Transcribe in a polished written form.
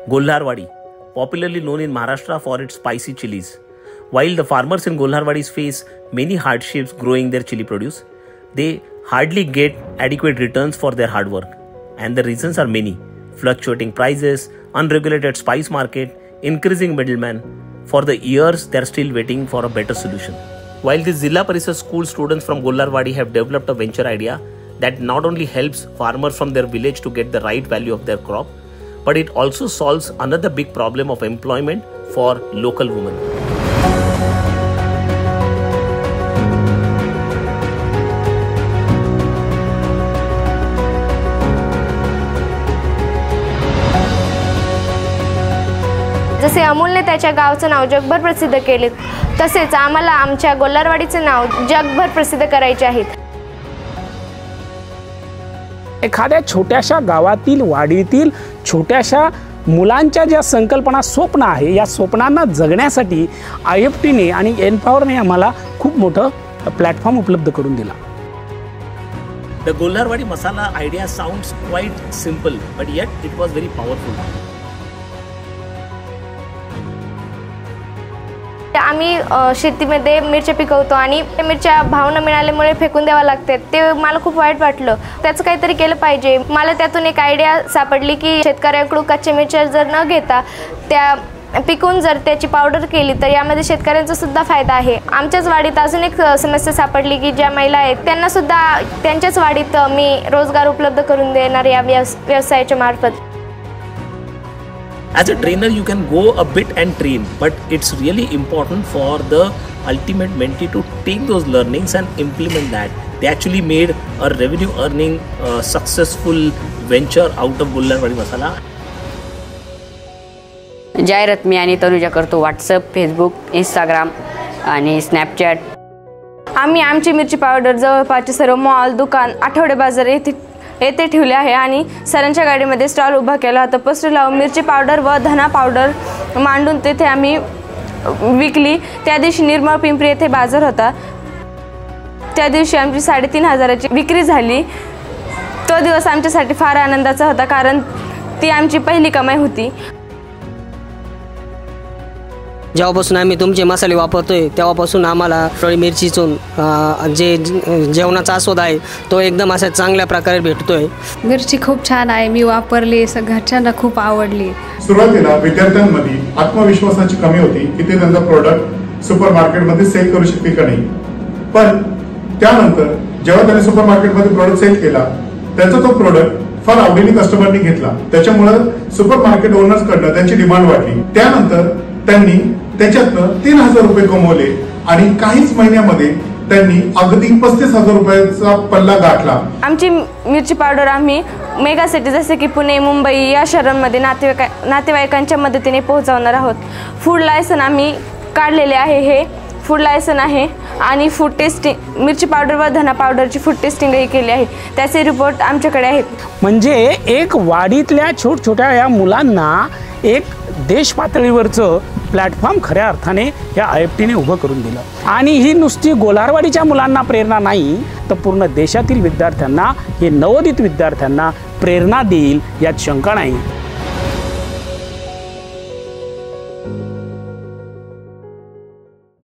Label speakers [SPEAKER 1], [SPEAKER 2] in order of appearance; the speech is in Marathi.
[SPEAKER 1] Golharwadi, popularly known in Maharashtra for its spicy chilies. While the farmers in Golharwadi face many hardships growing their chili produce, they hardly get adequate returns for their hard work. And the reasons are many: fluctuating prices, unregulated spice market, increasing middlemen. For the years, they are still waiting for a better solution. While the Zilla Parishad school students from Golharwadi have developed a venture idea that not only helps farmers from their village to get the right value of their crop, but it also solves another big problem of employment for local women.
[SPEAKER 2] जसे अमोलने त्याच्या गावचं नाव जगभर प्रसिद्ध केले, तसेच आम्हाला आमच्या गोल्हारवाडीचे नाव जगभर प्रसिद्ध करायचे आहे.
[SPEAKER 3] एखाद्या छोट्याशा गावातील वाडीतील छोट्याशा मुलांच्या ज्या संकल्पना स्वप्न आहे, या स्वप्नांना जगण्यासाठी IFTने आणि एनपॉवरने आम्हाला खूप मोठं प्लॅटफॉर्म उपलब्ध करून दिला.
[SPEAKER 1] The Golharwadi masala idea sounds quite simple, but yet it was very powerful.
[SPEAKER 2] आम्ही शेतीमध्ये मिरच्या पिकवतो आणि मिरच्या भाव न मिळाल्यामुळे फेकून द्यावा लागते. ते मला खूप वाईट वाटलं. त्याचं काहीतरी केलं पाहिजे. मला त्यातून एक आयडिया सापडली की शेतकऱ्यांकडून कच्च्या मिरच्या जर न घेता त्या पिकवून जर त्याची पावडर केली तर यामध्ये शेतकऱ्यांचा सुद्धा फायदा आहे. आमच्याच वाडीत अजून एक समस्या सापडली की ज्या महिला आहेत त्यांना सुद्धा त्यांच्याच वाडीत मी रोजगार उपलब्ध करून देणार या व्यवसायाच्या मार्फत.
[SPEAKER 1] As a trainer, you can go a bit and train, but it's really important for the ultimate mentee to take those learnings and implement that. They actually made a revenue earning successful venture out of Golharwadi masala.
[SPEAKER 4] जाहिरात मी आणि तनुजा करतो WhatsApp, Facebook, Instagram आणि Snapchat.
[SPEAKER 2] आम्ही आमची मिरची पावडर जवळपासचे सर्व मॉल, दुकान, आठवडे बाजार येथे ठेवले आहे आणि सरांच्या गाडीमध्ये स्टॉल उभा केला होता. पोस्टर लावून मिरची पावडर व धना पावडर मांडून तेथे आम्ही विकली. त्या दिवशी निर्मळ पिंपरी येथे बाजार होता. त्या दिवशी आमची 3,500ची विक्री झाली. तो दिवस आमच्यासाठी फार आनंदाचा होता, कारण ती आमची पहिली कमाई होती.
[SPEAKER 5] जेव्हापासून आम्ही तुमचे मसाले वापरतोय तेव्हापासून आम्हाला थोडी मिरचीतून जे जेवणाचा आस्वाद आहे तो एकदम अशा चांगल्या प्रकारे भेटतोय.
[SPEAKER 6] मिरची खूप छान आहे, मी वापरली, घरच्यांना खूप आवडली.
[SPEAKER 7] सुरुवातीला विद्यार्थ्यांमध्ये आत्मविश्वासाची कमी होती की ते त्यांचा प्रोडक्ट सुपर मार्केटमध्ये सेल करू शकतील का नाही. पण त्यानंतर जेव्हा त्यांनी सुपर मार्केटमध्ये प्रोडक्ट सेल केला, त्याचा तो प्रोडक्ट फार आवडीने कस्टमरनी घेतला. त्याच्यामुळे सुपर मार्केट ओनर्स कडनं त्यांची डिमांड वाढली. त्यानंतर त्यांनी त्याच्यातनं 3,000 रुपये कमवले आणि काहीच महिन्यामध्ये त्यांनी अगदी 35,000 रुपयाचा पल्ला गाठला.
[SPEAKER 2] आमची मिरची पावडर आम्ही मेगा सिटी जसे की पुणे, मुंबई या शहरांमध्ये नातेवाईकांच्या मदतीने पोहोचवणार आहोत. फूड लायसन आम्ही काढलेले आहे. हे फूड लायसन आहे आणि फूड टेस्टिंग मिरची पावडर व धना पावडरची फूड टेस्टिंगही केली आहे. त्याचे रिपोर्ट आमच्याकडे आहेत.
[SPEAKER 3] म्हणजे एक वाडीतल्या छोट्या या मुलांना एक देश पातळीवरचं प्लॅटफॉर्म खऱ्या अर्थाने या IFTने उभं करून दिलं. आणि ही नुसती गोल्हारवाडीच्या मुलांना प्रेरणा नाही, तर पूर्ण देशातील विद्यार्थ्यांना, हे नवोदित विद्यार्थ्यांना प्रेरणा देईल यात शंका नाही.